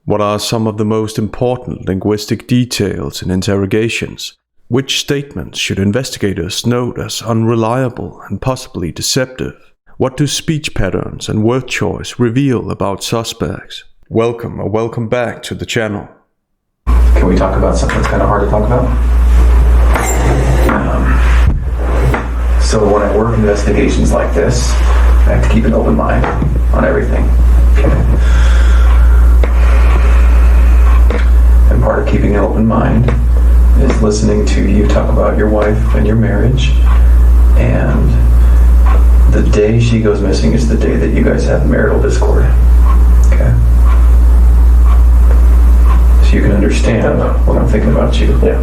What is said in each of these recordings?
What are some of the most important linguistic details in interrogations? Which statements should investigators note as unreliable and possibly deceptive? What do speech patterns and word choice reveal about suspects? Welcome or welcome back to the channel. Can we talk about something that's kind of hard to talk about? So when I work investigations like this, I have to keep an open mind on everything. Okay. And part of keeping an open mind is listening to you talk about your wife and your marriage, and the day she goes missing is the day that you guys have marital discord. Okay. So you can understand what I'm thinking about you. Yeah.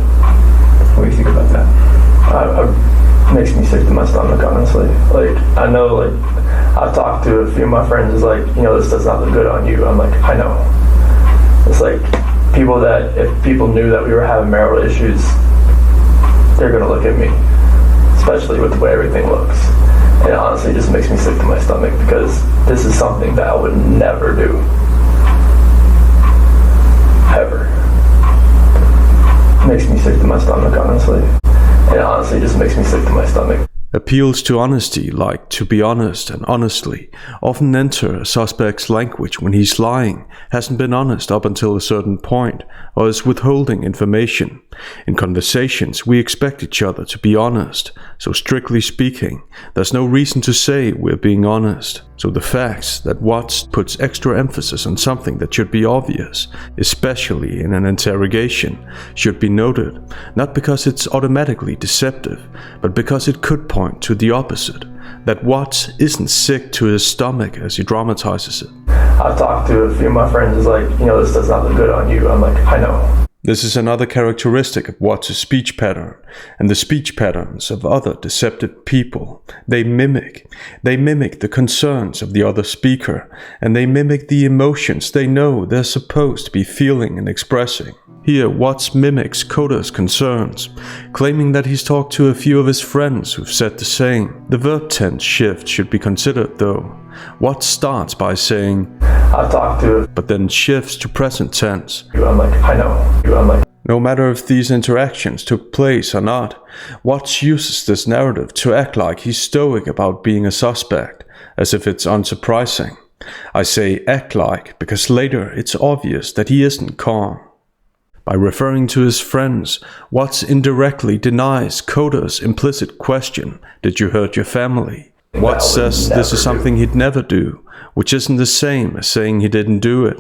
What do you think about that? Makes me sick to my stomach, honestly. Like, I know, like, I've talked to a few of my friends, it's like, this does not look good on you. I'm like, I know. It's like, if people knew that we were having marital issues, they're gonna look at me, especially with the way everything looks. And it honestly just makes me sick to my stomach because this is something that I would never do. Ever. It makes me sick to my stomach, honestly. It honestly just makes me sick to my stomach. Appeals to honesty, like to be honest and honestly, often enter a suspect's language when he's lying, hasn't been honest up until a certain point, or is withholding information. In conversations, we expect each other to be honest, so strictly speaking, there's no reason to say we're being honest. So the facts that Watts puts extra emphasis on something that should be obvious, especially in an interrogation, should be noted, not because it's automatically deceptive, but because it could point to the opposite, that Watts isn't sick to his stomach as he dramatizes it. I've talked to a few of my friends, it's like, this does not look good on you. I'm like, I know. This is another characteristic of Watts' speech pattern, and the speech patterns of other deceptive people. They mimic the concerns of the other speaker, and they mimic the emotions they know they're supposed to be feeling and expressing. Here, Watts mimics Coder's concerns, claiming that he's talked to a few of his friends who've said the same. The verb tense shift should be considered though. Watts starts by saying, I've talked to, but then shifts to present tense. I'm like, I know. I'm like, no matter if these interactions took place or not, Watts uses this narrative to act like he's stoic about being a suspect, as if it's unsurprising. I say act like because later it's obvious that he isn't calm. By referring to his friends, Watts indirectly denies Coder's implicit question, did you hurt your family? Watts says this is something he'd never do, which isn't the same as saying he didn't do it.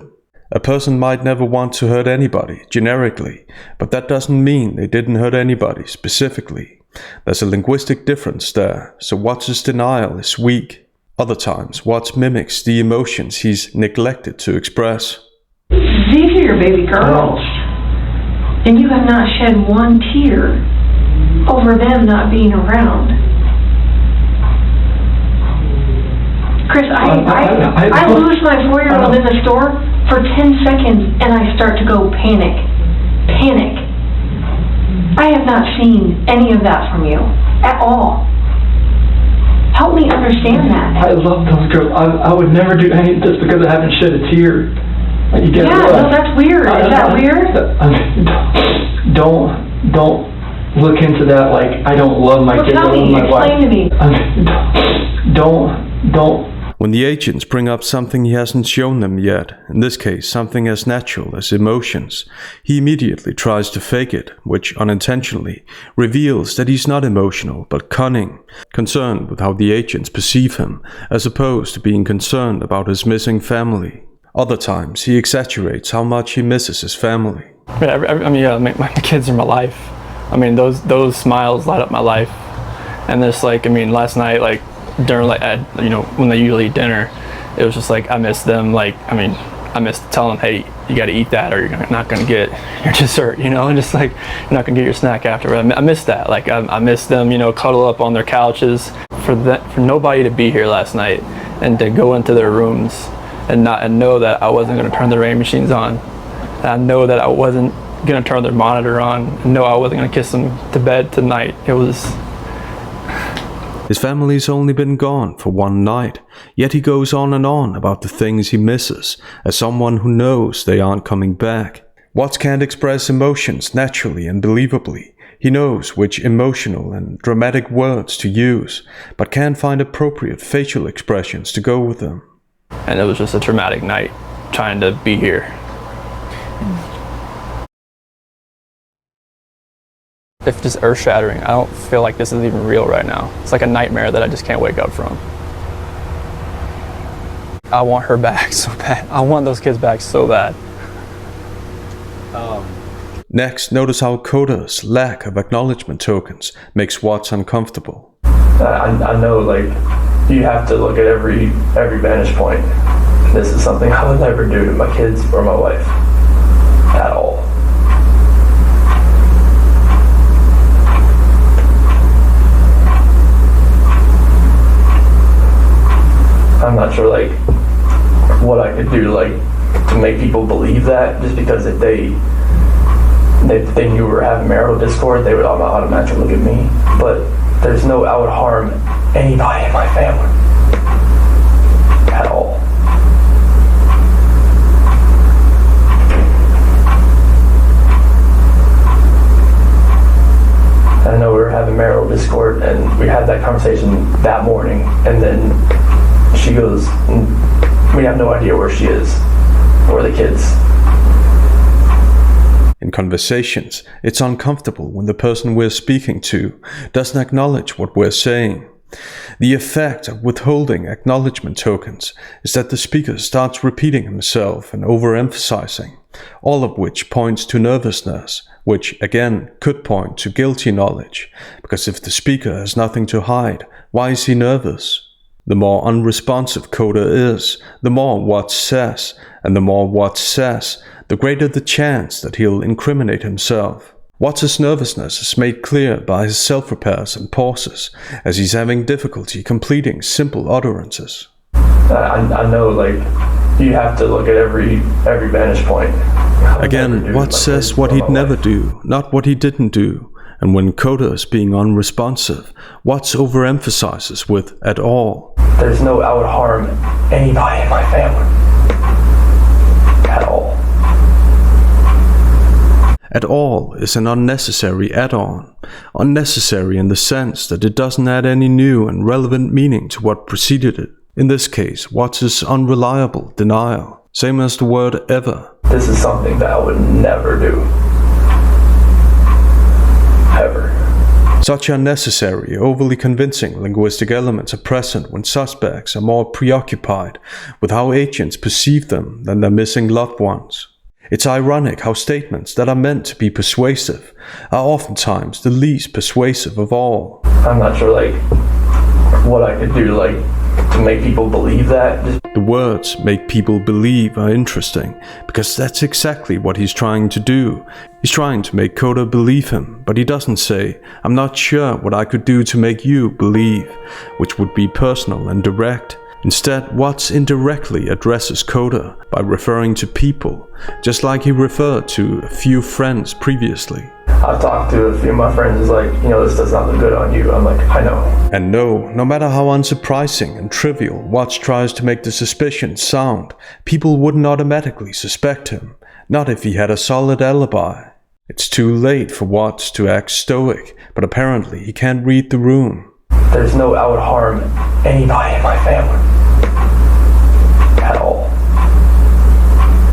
A person might never want to hurt anybody, generically, but that doesn't mean they didn't hurt anybody, specifically. There's a linguistic difference there, so Watts' denial is weak. Other times, Watts mimics the emotions he's neglected to express. These are your baby girls, and you have not shed one tear over them not being around. Chris, I lose my 4-year-old in the store for 10 seconds and I start to go panic. I have not seen any of that from you at all. Help me understand that. I love those girls. I would never do anything just because I haven't shed a tear. Like, you no, that's weird. Is that weird? Don't look into that like I don't love my kids. Tell me, explain to me. Don't. When the agents bring up something he hasn't shown them yet, in this case something as natural as emotions, he immediately tries to fake it, which unintentionally reveals that he's not emotional but cunning, concerned with how the agents perceive him, as opposed to being concerned about his missing family. Other times he exaggerates how much he misses his family. My kids are my life. Those smiles light up my life. And this, last night, during when they usually eat dinner, it was just like I miss them. I miss telling them, hey, you got to eat that or you're not going to get your dessert, and just like you're not going to get your snack after. I miss that. I miss them, cuddle up on their couches. For nobody to be here last night and to go into their rooms and know that I wasn't going to turn the rain machines on. And I know that I wasn't going to turn their monitor on. And know I wasn't going to kiss them to bed tonight. His family's only been gone for one night, yet he goes on and on about the things he misses as someone who knows they aren't coming back. Watts can't express emotions naturally and believably. He knows which emotional and dramatic words to use, but can't find appropriate facial expressions to go with them. And it was just a traumatic night trying to be here. If just earth-shattering, I don't feel like this is even real right now. It's like a nightmare that I just can't wake up from. I want her back so bad. I want those kids back so bad. Next, notice how Coder's lack of acknowledgement tokens makes Watts uncomfortable. I know, like, you have to look at every vantage point. This is something I would never do to my kids or my wife at all. I'm not sure, like, what I could do, like, to make people believe that, just because if they knew we were having marital discord, they would automatically look at me. But there's no, I would harm anybody in my family at all. I know we were having marital discord, and we had that conversation that morning, and then she goes, we have no idea where she is, or the kids. In conversations, it's uncomfortable when the person we're speaking to doesn't acknowledge what we're saying. The effect of withholding acknowledgement tokens is that the speaker starts repeating himself and overemphasizing, all of which points to nervousness, which again could point to guilty knowledge, because if the speaker has nothing to hide, why is he nervous? The more unresponsive Coder is, the more Watts says, and the more Watts says, the greater the chance that he'll incriminate himself. Watts' nervousness is made clear by his self-repairs and pauses, as he's having difficulty completing simple utterances. I know, like, you have to look at every vantage point. Again, Watts says what he'd never do, not what he didn't do. And when Coder is being unresponsive, Watts overemphasizes with at all. There's no, I would harm anybody in my family at all. At all is an unnecessary add-on. Unnecessary in the sense that it doesn't add any new and relevant meaning to what preceded it. In this case, Watts' unreliable denial. Same as the word ever. This is something that I would never do. Ever. Such unnecessary, overly convincing linguistic elements are present when suspects are more preoccupied with how agents perceive them than their missing loved ones. It's ironic how statements that are meant to be persuasive are oftentimes the least persuasive of all. I'm not sure, like, what I could do, like, to make people believe that. The words "make people believe" are interesting, because that's exactly what he's trying to do. He's trying to make Coder believe him, but he doesn't say, "I'm not sure what I could do to make you believe," which would be personal and direct. Instead, Watts indirectly addresses Coder by referring to people, just like he referred to a few friends previously. I've talked to a few of my friends, like, this does not look good on you. I'm like, I know. And no matter how unsurprising and trivial Watts tries to make the suspicion sound, people wouldn't automatically suspect him, not if he had a solid alibi. It's too late for Watts to act stoic, but apparently he can't read the room. There's no, I would harm anybody in my family at all.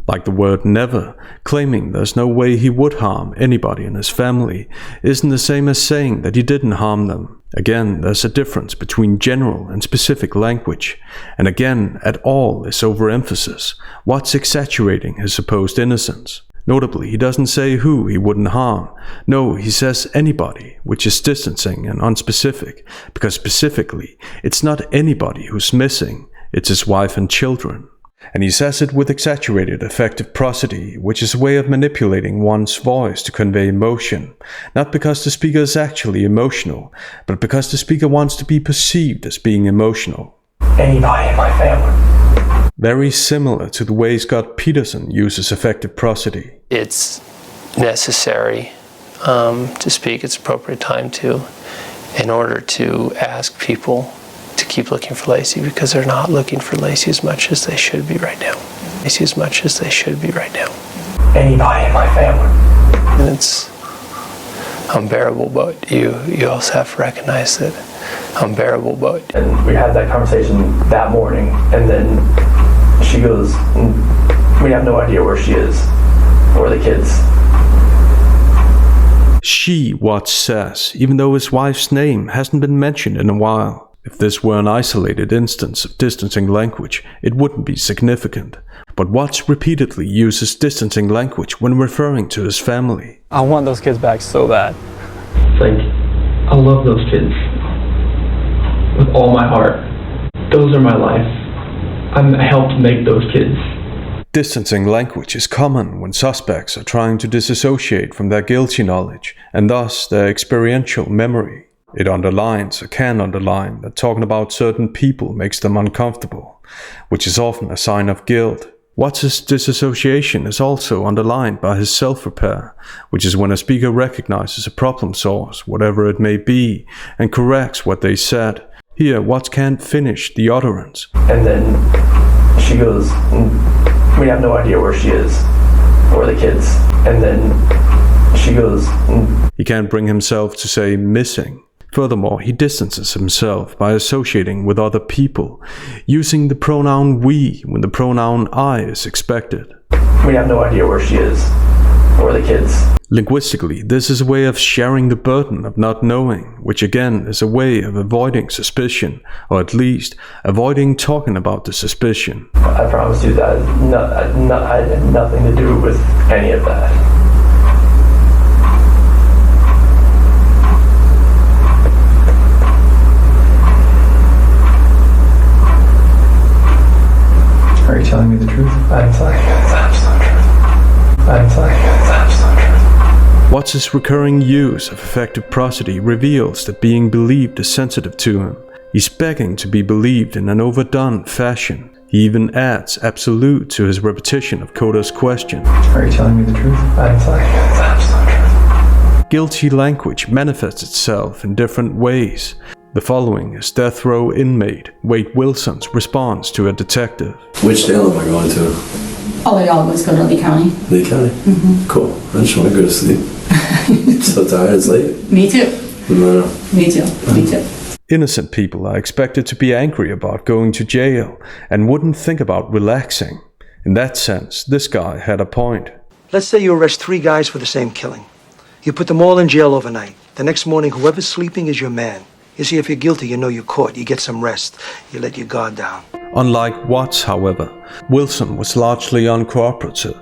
Like the word never, claiming there's no way he would harm anybody in his family isn't the same as saying that he didn't harm them. Again, there's a difference between general and specific language. And again, at all is overemphasis. Watts exaggerating his supposed innocence. Notably, he doesn't say who he wouldn't harm. No, he says anybody, which is distancing and unspecific, because specifically, it's not anybody who's missing, it's his wife and children. And he says it with exaggerated affective prosody, which is a way of manipulating one's voice to convey emotion, not because the speaker is actually emotional, but because the speaker wants to be perceived as being emotional. Anybody in my family. Very similar to the way Scott Peterson uses affective prosody. It's necessary to speak. It's appropriate time to. in order to ask people to keep looking for Lacey, because they're not looking for Lacey as much as they should be right now. Lacey as much as they should be right now. Anybody in my family. And it's unbearable, but you also have to recognize that unbearable, but... And we had that conversation that morning, and then she goes, we have no idea where she is, or the kids. She, Watts says, even though his wife's name hasn't been mentioned in a while. If this were an isolated instance of distancing language, it wouldn't be significant. But Watts repeatedly uses distancing language when referring to his family. I want those kids back so bad. Like, I love those kids with all my heart. Those are my life. I helped make those kids. Distancing language is common when suspects are trying to disassociate from their guilty knowledge and thus their experiential memory. It underlines or can underline that talking about certain people makes them uncomfortable, which is often a sign of guilt. Watts' disassociation is also underlined by his self-repair, which is when a speaker recognizes a problem source, whatever it may be, and corrects what they said. Here, Watts can't finish the utterance. And then she goes, we have no idea where she is, or the kids. And then she goes... He can't bring himself to say missing. Furthermore, he distances himself by associating with other people, using the pronoun we when the pronoun I is expected. We have no idea where she is, or the kids. Linguistically, this is a way of sharing the burden of not knowing, which again is a way of avoiding suspicion, or at least avoiding talking about the suspicion. I promise you that I had nothing to do with any of that. Are you telling me the truth? I'm telling you the absolute truth. I'm telling you the absolute truth. Watts' recurring use of effective prosody reveals that being believed is sensitive to him. He's begging to be believed in an overdone fashion. He even adds absolute to his repetition of Coda's question. Are you telling me the truth? I'm telling you the absolute truth. Guilty language manifests itself in different ways. The following is death row inmate Wade Wilson's response to a detective. Which jail am I going to? Oh, we always go to Lee County. Lee County? Cool. I just want to go to sleep. So tired, it's late. Me too. No. Me too. Me too. Innocent people are expected to be angry about going to jail and wouldn't think about relaxing. In that sense, this guy had a point. Let's say you arrest 3 guys for the same killing. You put them all in jail overnight. The next morning, whoever's sleeping is your man. You see, if you're guilty, you know you're caught. You get some rest. You let your guard down. Unlike Watts, however, Wilson was largely uncooperative.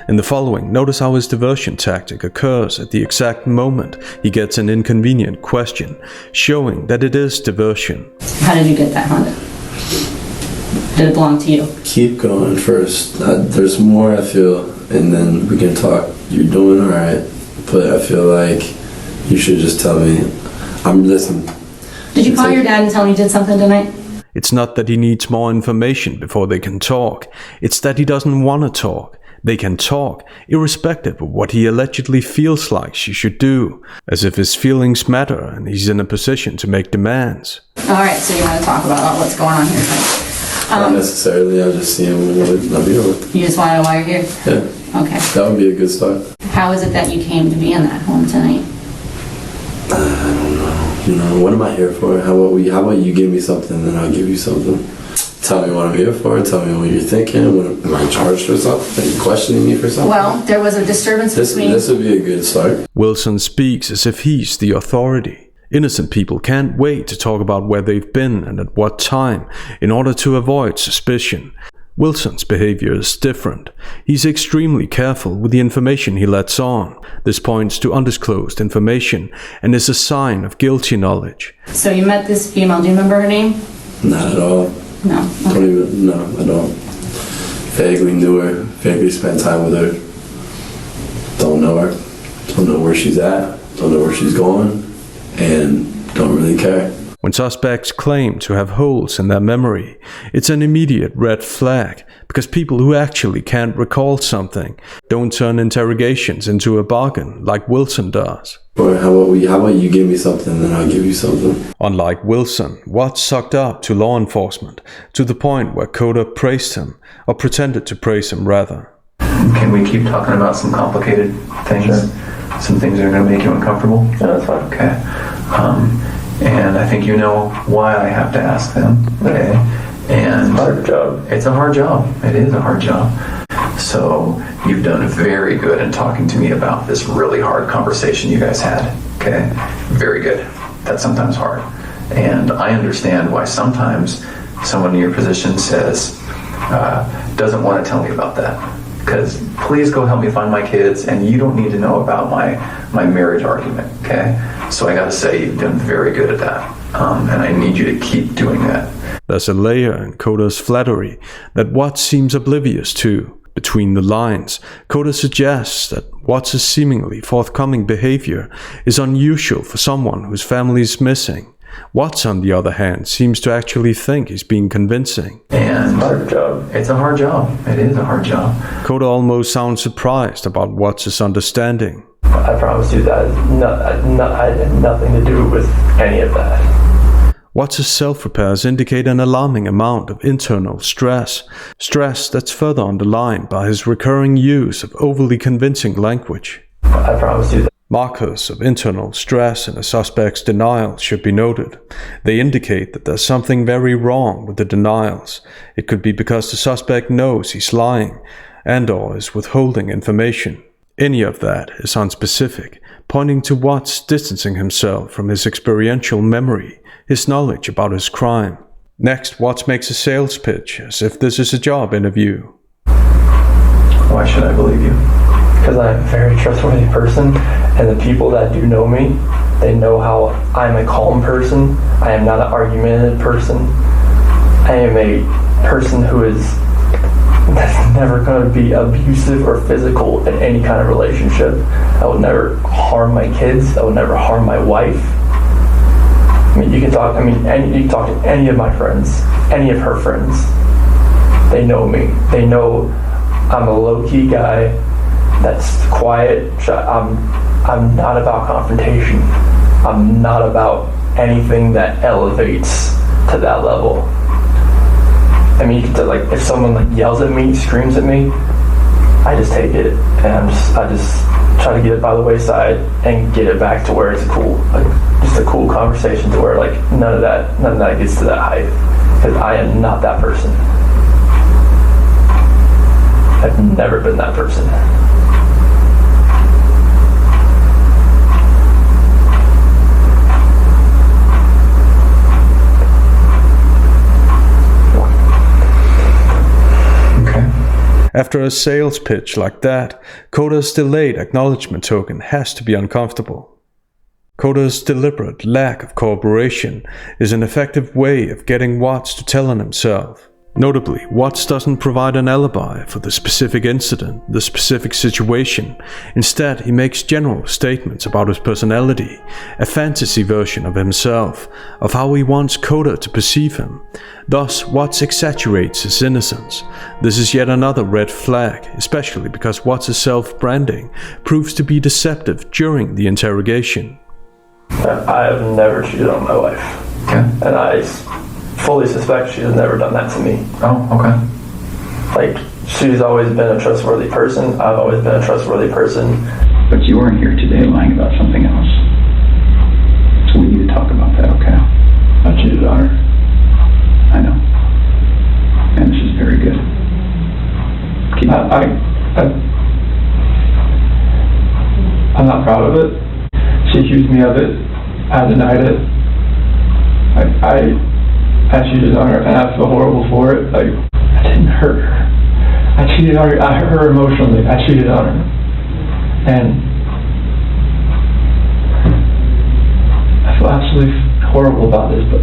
In the following, notice how his diversion tactic occurs at the exact moment he gets an inconvenient question, showing that it is diversion. How did you get that Honda? Did it belong to you? Keep going first. There's more, I feel, and then we can talk. You're doing all right, but I feel like you should just tell me. I'm listening. Did you call your dad and tell him you did something tonight? It's not that he needs more information before they can talk. It's that he doesn't want to talk. They can talk, irrespective of what he allegedly feels like she should do, as if his feelings matter and he's in a position to make demands. Alright, so you want to talk about what's going on here tonight? Not necessarily, I'll just see him when I'll be over. You just want to know why you're here? Yeah. Okay. That would be a good start. How is it that you came to be in that home tonight? I don't know. You know, what am I here for? How about you give me something and I'll give you something? Tell me what I'm here for. Tell me what you're thinking. Am I charged for something? Are you questioning me for something? Well, there was a disturbance between... This would be a good start. Wilson speaks as if he's the authority. Innocent people can't wait to talk about where they've been and at what time in order to avoid suspicion. Wilson's behavior is different. He's extremely careful with the information he lets on. This points to undisclosed information and is a sign of guilty knowledge. So you met this female, do you remember her name? Not at all. No. Okay. No, I don't. Vaguely knew her, vaguely spent time with her. Don't know her. Don't know where she's at. Don't know where she's going. And don't really care. When suspects claim to have holes in their memory, it's an immediate red flag, because because people who actually can't recall something don't turn interrogations into a bargain like Wilson does. Or how about you give me something, then I'll give you something. Unlike Wilson, Watts sucked up to law enforcement to the point where Coder praised him, or pretended to praise him rather. Can we keep talking about some complicated things? Sure. Some things that are going to make you uncomfortable? Yeah, that's fine. Okay. And I think you know why I have to ask them. Okay. And it's a hard job. It's a hard job. It is a hard job. So you've done very good in talking to me about this really hard conversation you guys had. Okay. Very good. That's sometimes hard. And I understand why sometimes someone in your position says, doesn't want to tell me about that. Because please go help me find my kids, and you don't need to know about my marriage argument, okay? So I gotta say, you've done very good at that, and I need you to keep doing that. There's a layer in Coder's flattery that Watts seems oblivious to. Between the lines, Coder suggests that Watts' seemingly forthcoming behavior is unusual for someone whose family is missing. Watts, on the other hand, seems to actually think he's being convincing. And it's a hard job. It's a hard job. It is a hard job. Coder almost sounds surprised about Watts' understanding. I promise you that I had nothing to do with any of that. Watts' self-repairs indicate an alarming amount of internal stress that's further underlined by his recurring use of overly convincing language. I promise you that. Markers of internal stress in a suspect's denial should be noted. They indicate that there's something very wrong with the denials. It could be because the suspect knows he's lying and/or is withholding information. Any of that is unspecific, pointing to Watts distancing himself from his experiential memory, his knowledge about his crime. Next, Watts makes a sales pitch as if this is a job interview. Why should I believe you? Because I'm a very trustworthy person, and the people that do know me, they know how I'm a calm person. I am not an argumentative person. I am a person that's never going to be abusive or physical in any kind of relationship. I would never harm my kids. I would never harm my wife. You can talk to any of my friends, any of her friends. They know me. They know I'm a low-key guy that's quiet. I'm not about confrontation. I'm not about anything that elevates to that level. You can if someone yells at me, screams at me, I just take it and I just try to get it by the wayside and get it back to where it's cool, just a cool conversation to where none of that gets to that height, because I am not that person. I've never been that person. After a sales pitch like that, Coder's delayed acknowledgement token has to be uncomfortable. Coder's deliberate lack of cooperation is an effective way of getting Watts to tell on himself. Notably, Watts doesn't provide an alibi for the specific incident, the specific situation. Instead, he makes general statements about his personality, a fantasy version of himself, of how he wants Coder to perceive him. Thus, Watts exaggerates his innocence. This is yet another red flag, especially because Watts' self-branding proves to be deceptive during the interrogation. I have never cheated on my wife. Okay. And I fully suspect she has never done that to me. Oh, okay. She's always been a trustworthy person. I've always been a trustworthy person. But you weren't here today lying about something else. So we need to talk about that, okay? I cheated on her. I know. And this is very good. Keep I'm not proud of it. She accused me of it. I denied it. I cheated on her, and I feel horrible for it. I didn't hurt her. I cheated on her. I hurt her emotionally. I cheated on her. And I feel absolutely horrible about this, but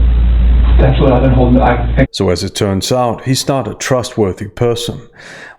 that's what I've been holding back. So as it turns out, he's not a trustworthy person,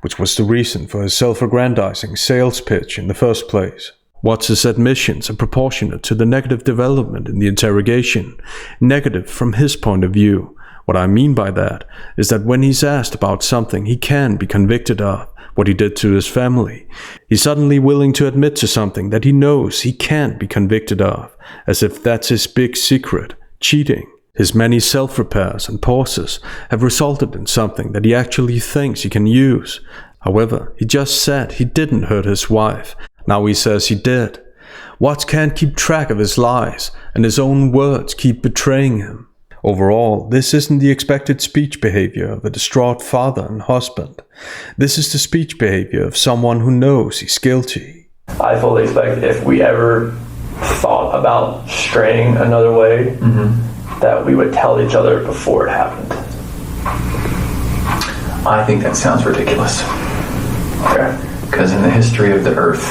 which was the reason for his self-aggrandizing sales pitch in the first place. Watts' admissions are proportionate to the negative development in the interrogation, negative from his point of view, What I mean by that is that when he's asked about something he can be convicted of, what he did to his family, he's suddenly willing to admit to something that he knows he can't be convicted of, as if that's his big secret, cheating. His many self-repairs and pauses have resulted in something that he actually thinks he can use. However, he just said he didn't hurt his wife. Now he says he did. Watts can't keep track of his lies, and his own words keep betraying him. Overall, this isn't the expected speech behavior of a distraught father and husband. This is the speech behavior of someone who knows he's guilty. I fully expect if we ever thought about straying another way, that we would tell each other before it happened. I think that sounds ridiculous. Okay. Because in the history of the earth,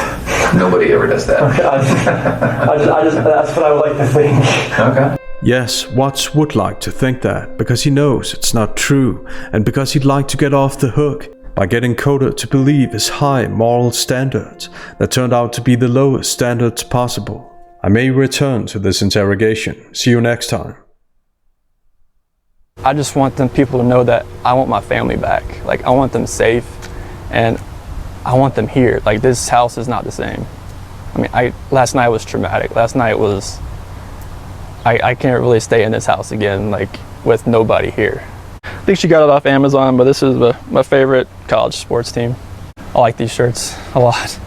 nobody ever does that. Okay. I just that's what I would like to think. Okay. Yes, Watts would like to think that, because he knows it's not true, and because he'd like to get off the hook by getting Decoder to believe his high moral standards that turned out to be the lowest standards possible. I may return to this interrogation. See you next time. I just want them people to know that I want my family back. Like, I want them safe, and I want them here. Like, this house is not the same. I mean, last night was traumatic. Last night was, I can't really stay in this house again, like, with nobody here. I think she got it off Amazon, but this is my favorite college sports team. I like these shirts a lot.